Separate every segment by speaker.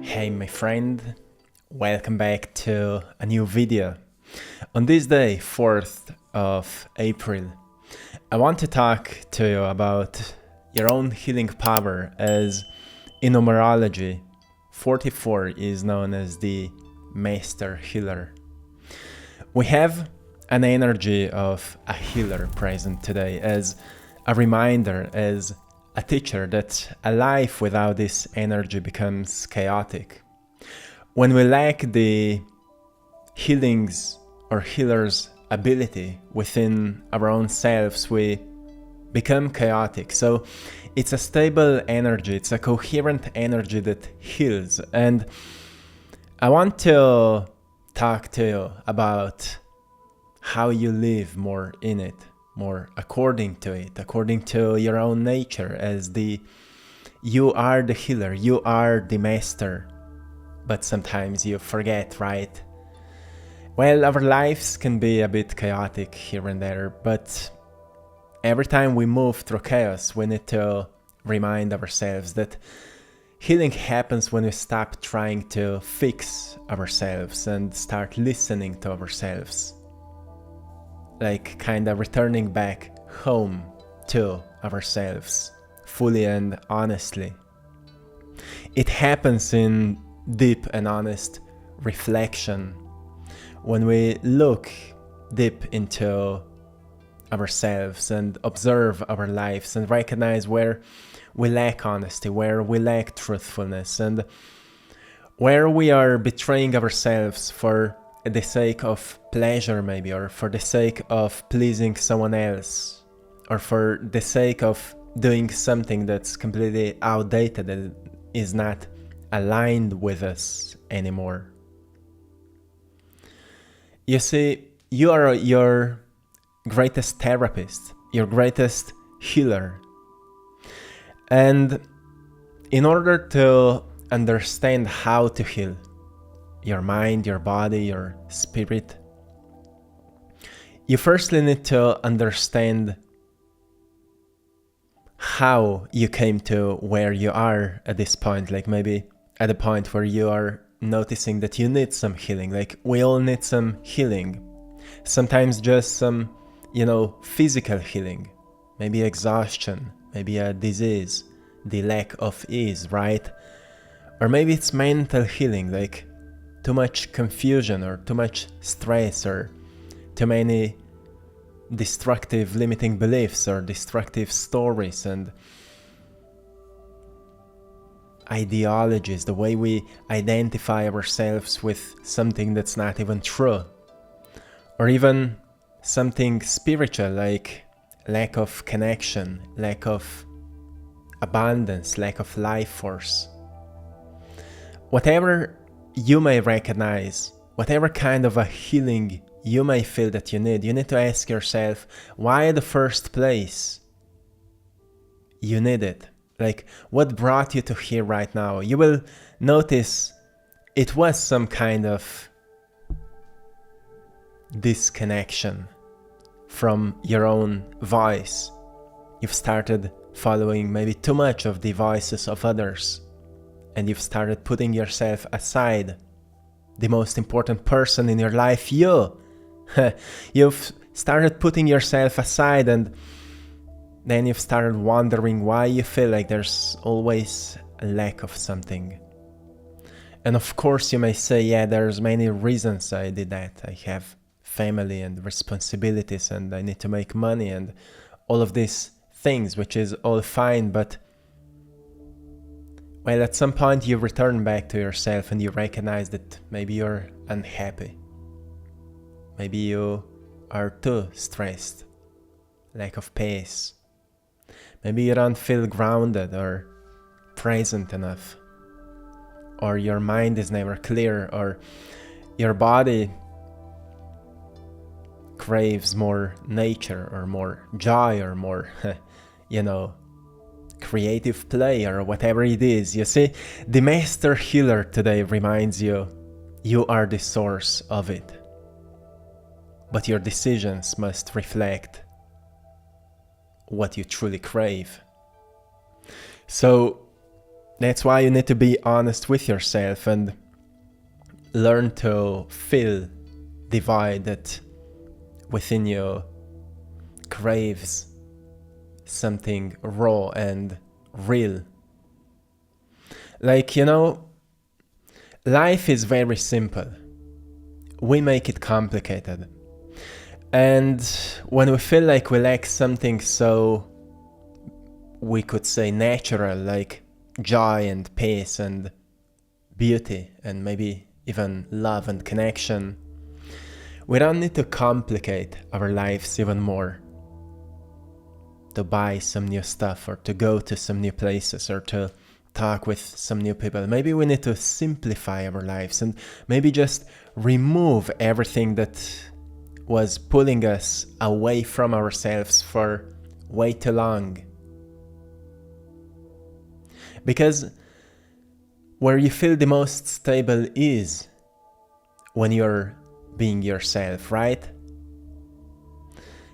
Speaker 1: Hey my friend, welcome back to a new video. On this day, 4th of April, I want to talk to you about your own healing power, as in numerology, 44 is known as the Master Healer. We have an energy of a healer present today as a reminder, as a teacher, that a life without this energy becomes chaotic. When we lack the healing's or healer's ability within our own selves, we become chaotic. So it's a stable energy, it's a coherent energy that heals. And I want to talk to you about how you live more in it, more according to it, according to your own nature, as you are the healer, you are the master. But sometimes you forget, right? Well, our lives can be a bit chaotic here and there, but every time we move through chaos, we need to remind ourselves that healing happens when we stop trying to fix ourselves and start listening to ourselves. Like kind of returning back home to ourselves, fully and honestly. It happens in deep and honest reflection, when we look deep into ourselves and observe our lives and recognize where we lack honesty, where we lack truthfulness, and where we are betraying ourselves for the sake of pleasure maybe, or for the sake of pleasing someone else, or for the sake of doing something that's completely outdated and is not aligned with us anymore. You see, you are your greatest therapist, your greatest healer. And in order to understand how to heal your mind, your body, your spirit, you firstly need to understand how you came to where you are at this point, like maybe at the point where you are noticing that you need some healing. Like we all need some healing. Sometimes just some, physical healing, maybe exhaustion, maybe a disease, the lack of ease, right? Or maybe it's mental healing, like too much confusion or too much stress or too many destructive limiting beliefs or destructive stories and ideologies, the way we identify ourselves with something that's not even true, or even something spiritual like lack of connection, lack of abundance, lack of life force. Whatever you may recognize, whatever kind of a healing you may feel that you need to ask yourself why in the first place you need it. Like, what brought you to here right now? You will notice it was some kind of disconnection from your own voice. You've started following maybe too much of the voices of others, and you've started putting yourself aside, the most important person in your life, you. You've started putting yourself aside, and then you've started wondering why you feel like there's always a lack of something. And of course you may say, yeah, there's many reasons I did that. I have family and responsibilities and I need to make money and all of these things, which is all fine, but well, at some point you return back to yourself and you recognize that maybe you're unhappy. Maybe you are too stressed, lack of pace. Maybe you don't feel grounded or present enough, or your mind is never clear, or your body craves more nature or more joy or more, creative play or whatever it is. You see, the Master Healer today reminds you, you are the source of it. But your decisions must reflect what you truly crave. So That's why you need to be honest with yourself and learn to fill the void that within you craves something raw and real. Like, life is very simple. We make it complicated. And when we feel like we lack something so, we could say, natural, like joy and peace and beauty and maybe even love and connection, we don't need to complicate our lives even more. To buy some new stuff or to go to some new places or to talk with some new people. Maybe we need to simplify our lives and maybe just remove everything that was pulling us away from ourselves for way too long. Because where you feel the most stable is when you're being yourself, right?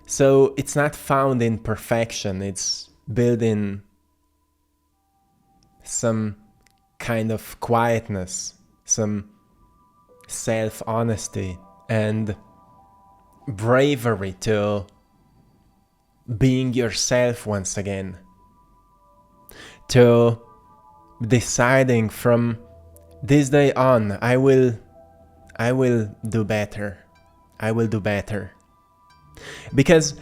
Speaker 1: So it's not found in perfection, it's built in some kind of quietness, some self-honesty and bravery to being yourself once again. To deciding from this day on, I will do better. I will do better. Because,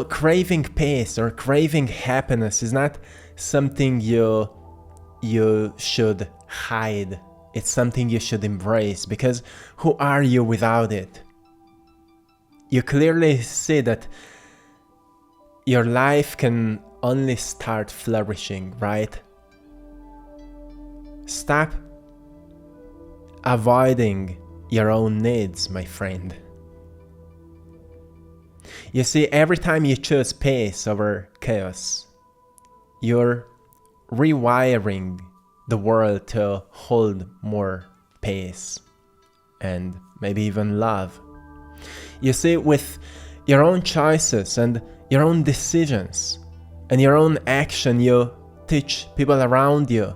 Speaker 1: craving peace or craving happiness is not something you should hide. It's something you should embrace, because who are you without it? You clearly see that your life can only start flourishing, right? Stop avoiding your own needs, my friend. You see, every time you choose peace over chaos, you're rewiring the world to hold more peace and maybe even love. You see, with your own choices and your own decisions and your own action, you teach people around you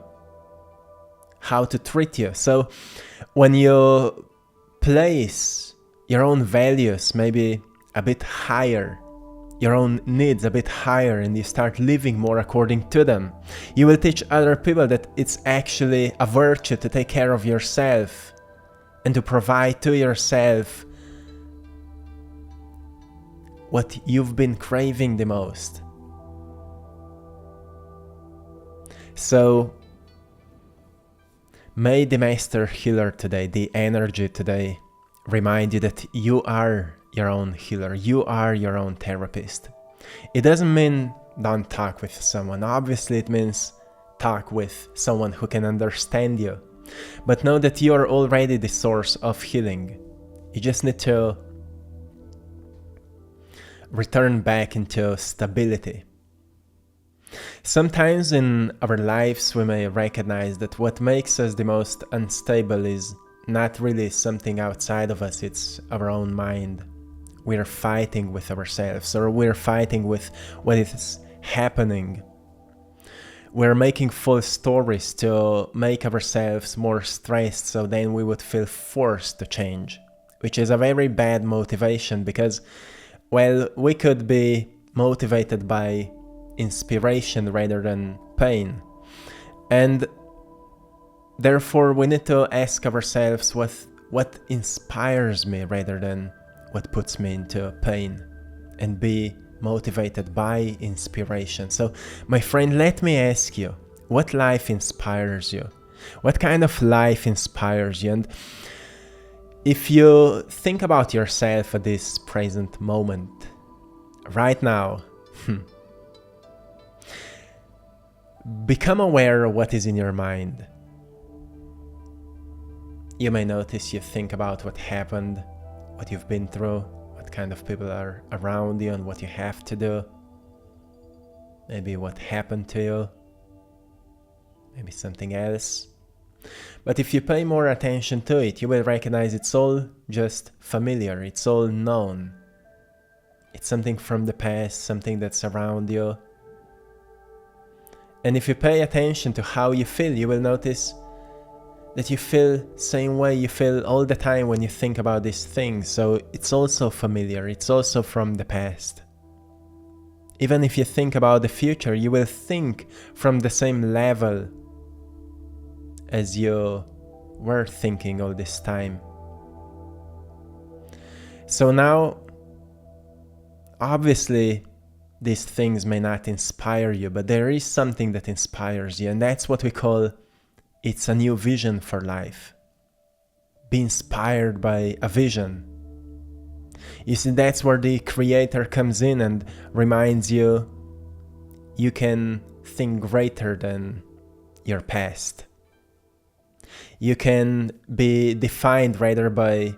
Speaker 1: how to treat you. So when you place your own values maybe a bit higher, your own needs a bit higher, and you start living more according to them, you will teach other people that it's actually a virtue to take care of yourself and to provide to yourself what you've been craving the most. So may the Master Healer today, the energy today, remind you that you are your own healer, you are your own therapist. It doesn't mean don't talk with someone. Obviously it means talk with someone who can understand you. But know that you are already the source of healing. You just need to return back into stability. Sometimes in our lives we may recognize that what makes us the most unstable is not really something outside of us, it's our own mind. We're fighting with ourselves, or we're fighting with what is happening. We're making false stories to make ourselves more stressed, so then we would feel forced to change, which is a very bad motivation, because, well, we could be motivated by inspiration rather than pain. And therefore we need to ask ourselves what inspires me rather than what puts me into pain, and be motivated by inspiration. So my friend, let me ask you, what life inspires you? What kind of life inspires you? And if you think about yourself at this present moment, right now, become aware of what is in your mind. You may notice you think about what happened, what you've been through, what kind of people are around you and what you have to do. Maybe what happened to you, maybe something else. But if you pay more attention to it, you will recognize it's all just familiar, it's all known. It's something from the past, something that's around you. And if you pay attention to how you feel, you will notice that you feel same way you feel all the time when you think about these things. So it's also familiar, it's also from the past. Even if you think about the future, you will think from the same level as you were thinking all this time. So now, obviously, these things may not inspire you, but there is something that inspires you, and that's what we call it's a new vision for life. Be inspired by a vision. You see, that's where the creator comes in and reminds you you can think greater than your past. You can be defined rather by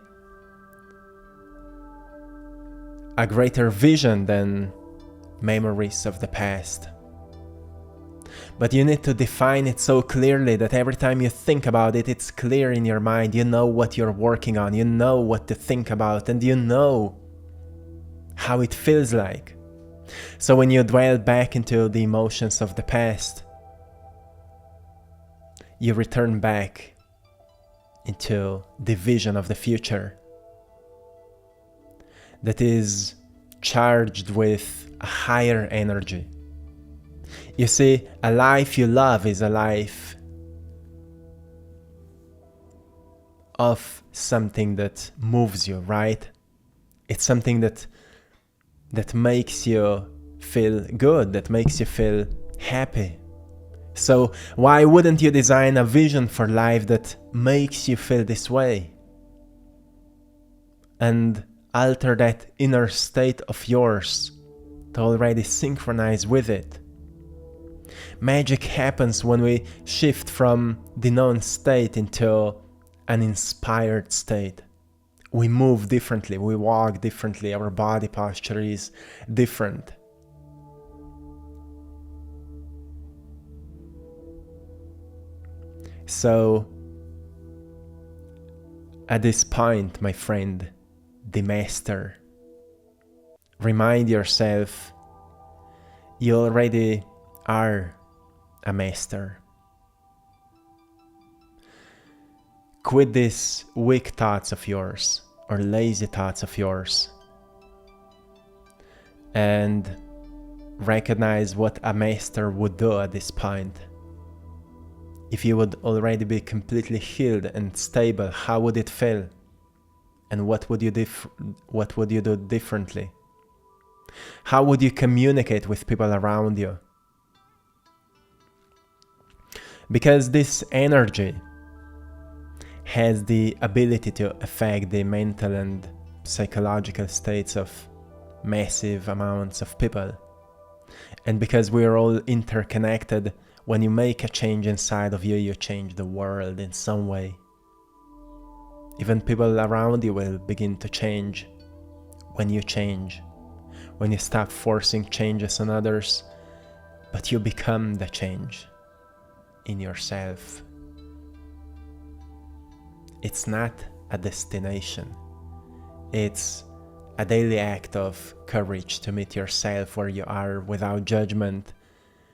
Speaker 1: a greater vision than memories of the past. But you need to define it so clearly that every time you think about it, it's clear in your mind. You know what you're working on, you know what to think about, and you know how it feels like. So when you dwell back into the emotions of the past, you return back into the vision of the future that is charged with a higher energy. You see, a life you love is a life of something that moves you, right? It's something that makes you feel good, that makes you feel happy. So why wouldn't you design a vision for life that makes you feel this way? And alter that inner state of yours to already synchronize with it. Magic happens when we shift from the known state into an inspired state. We move differently, we walk differently, our body posture is different. So, at this point, my friend, the master, remind yourself you already are a master. Quit these weak thoughts of yours or lazy thoughts of yours and recognize what a master would do at this point. If you would already be completely healed and stable, how would it feel? And what would you do differently? How would you communicate with people around you? Because this energy has the ability to affect the mental and psychological states of massive amounts of people. And because we are all interconnected, when you make a change inside of you, you change the world in some way. Even people around you will begin to change when you change. When you stop forcing changes on others, but you become the change in yourself. It's not a destination. It's a daily act of courage to meet yourself where you are without judgment,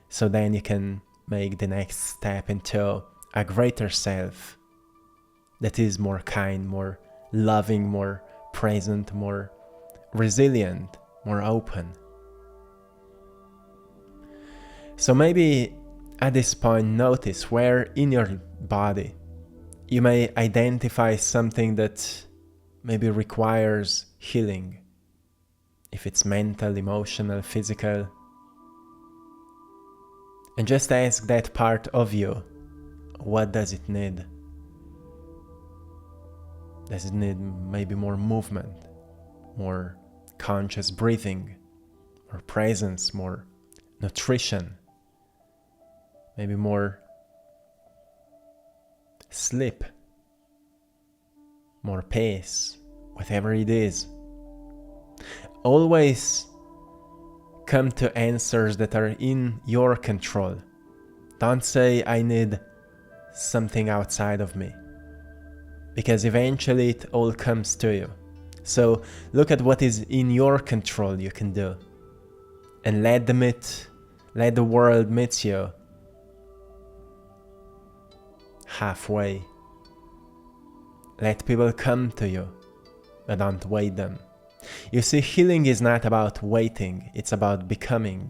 Speaker 1: so then you can make the next step into a greater self that is more kind, more loving, more present, more resilient, more open. So maybe at this point notice where in your body you may identify something that maybe requires healing. If it's mental, emotional, physical. And just ask that part of you, what does it need? Does it need maybe more movement, more conscious breathing, more presence, more nutrition, maybe more sleep, more pace, whatever it is? Always come to answers that are in your control. Don't say, I need something outside of me, because eventually it all comes to you. So look at what is in your control you can do, and let the world meet you halfway. Let people come to you, but don't wait them. You see, healing is not about waiting, it's about becoming.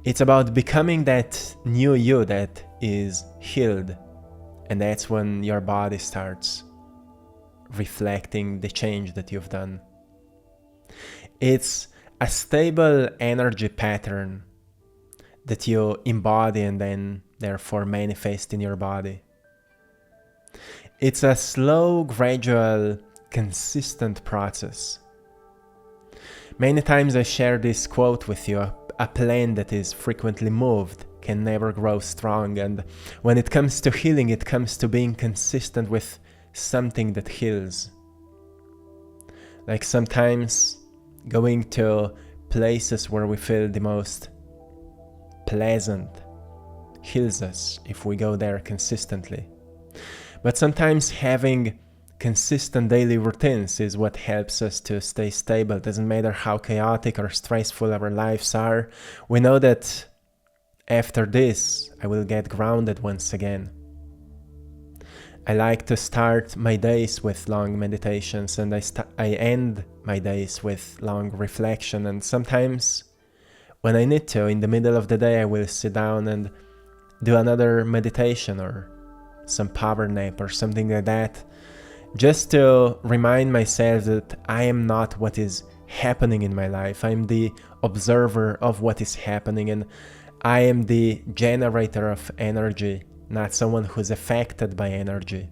Speaker 1: It's about becoming that new you that is healed, and that's when your body starts reflecting the change that you've done. It's a stable energy pattern that you embody and then therefore manifest in your body. It's a slow, gradual, consistent process. Many times I share this quote with you: a plant that is frequently moved can never grow strong. And when it comes to healing, it comes to being consistent with something that heals. Like sometimes going to places where we feel the most pleasant heals us if we go there consistently. But sometimes having consistent daily routines is what helps us to stay stable. It doesn't matter how chaotic or stressful our lives are. We know that after this, I will get grounded once again. I like to start my days with long meditations, and I end my days with long reflection. And sometimes when I need to, in the middle of the day, I will sit down and do another meditation or some power nap or something like that, just to remind myself that I am not what is happening in my life. I am the observer of what is happening, and I am the generator of energy, not someone who's affected by energy.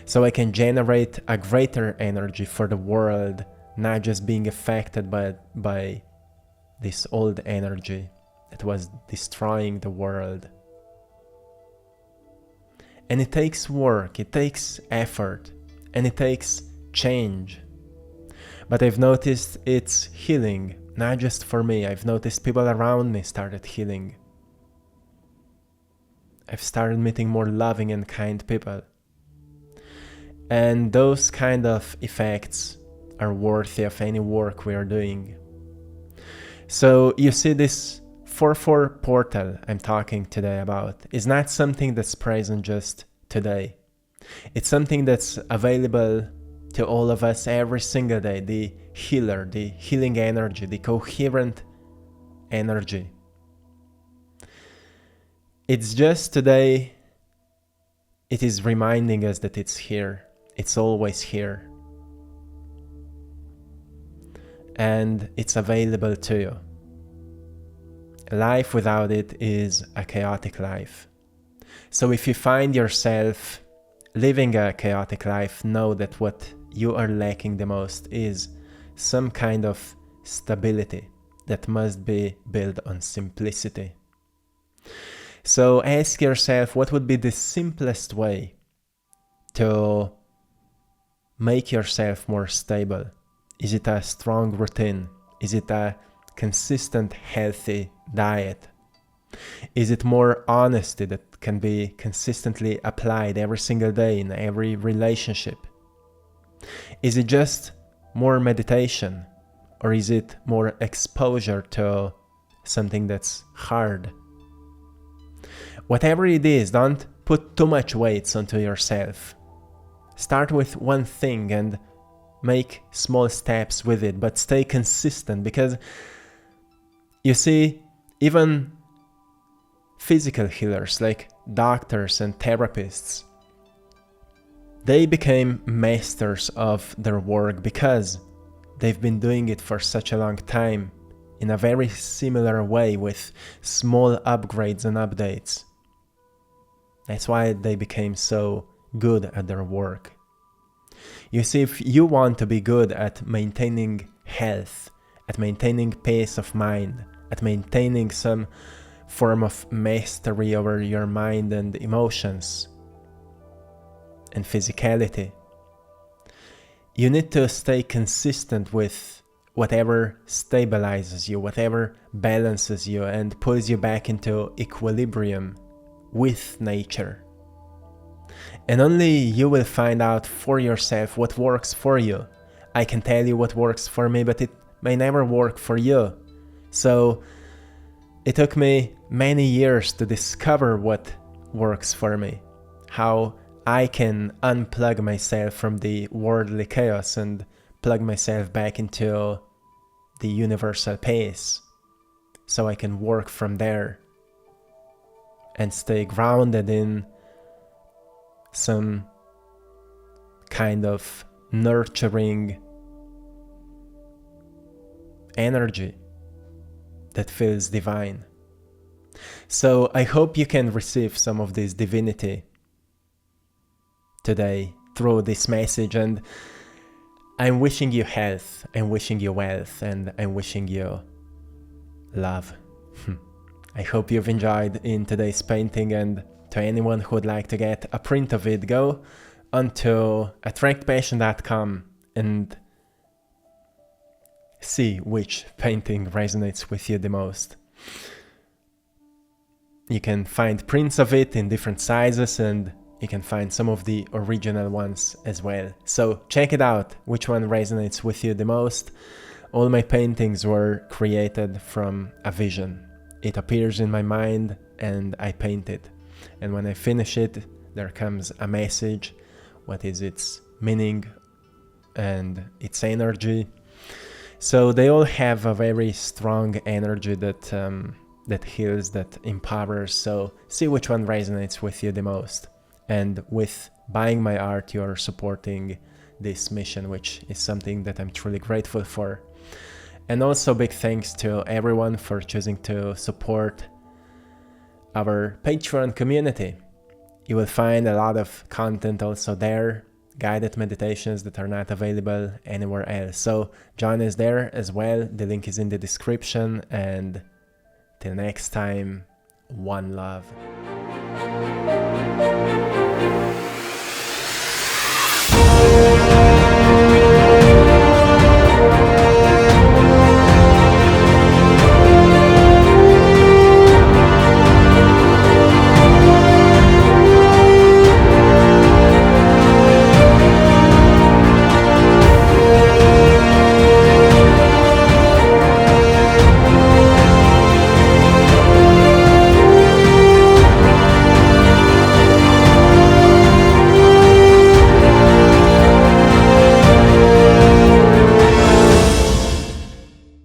Speaker 1: So I can generate a greater energy for the world, not just being affected by this old energy that was destroying the world. And it takes work, it takes effort, and it takes change. But I've noticed it's healing, not just for me. I've noticed people around me started healing. I've started meeting more loving and kind people. And those kind of effects are worthy of any work we are doing. So you see, this 4-4 portal I'm talking today about is not something that's present just today. It's something that's available to all of us every single day. The healer, the healing energy, the coherent energy. It's just today, it is reminding us that it's here. It's always here. And it's available to you. Life without it is a chaotic life. So if you find yourself living a chaotic life, know that what you are lacking the most is some kind of stability that must be built on simplicity. So ask yourself, what would be the simplest way to make yourself more stable? Is it a strong routine? Is it a consistent, healthy diet? Is it more honesty that can be consistently applied every single day in every relationship? Is it just more meditation? Or is it more exposure to something that's hard? Whatever it is, don't put too much weight onto yourself. Start with one thing and make small steps with it, but stay consistent, because you see, even physical healers like doctors and therapists, they became masters of their work because they've been doing it for such a long time in a very similar way with small upgrades and updates. That's why they became so good at their work. You see, if you want to be good at maintaining health, at maintaining peace of mind, at maintaining some form of mastery over your mind and emotions and physicality, you need to stay consistent with whatever stabilizes you, whatever balances you and pulls you back into equilibrium with nature. And only you will find out for yourself what works for you. I can tell you what works for me, but it may never work for you. So it took me many years to discover what works for me, how I can unplug myself from the worldly chaos and plug myself back into the universal pace so I can work from there and stay grounded in some kind of nurturing energy that feels divine. So I hope you can receive some of this divinity today through this message, and I'm wishing you health, I'm wishing you wealth, and I'm wishing you love. I hope you've enjoyed in today's painting, and to anyone who would like to get a print of it, go onto AttractPassion.com and see which painting resonates with you the most. You can find prints of it in different sizes, and you can find some of the original ones as well. So check it out, which one resonates with you the most. All my paintings were created from a vision. It appears in my mind and I paint it. And when I finish it, there comes a message, what is its meaning and its energy. So they all have a very strong energy that heals, that empowers. So see which one resonates with you the most. And with buying my art, you're supporting this mission, which is something that I'm truly grateful for. And also big thanks to everyone for choosing to support our Patreon community. You will find a lot of content also there, guided meditations that are not available anywhere else. So join us there as well. The link is in the description, and till next time, one love.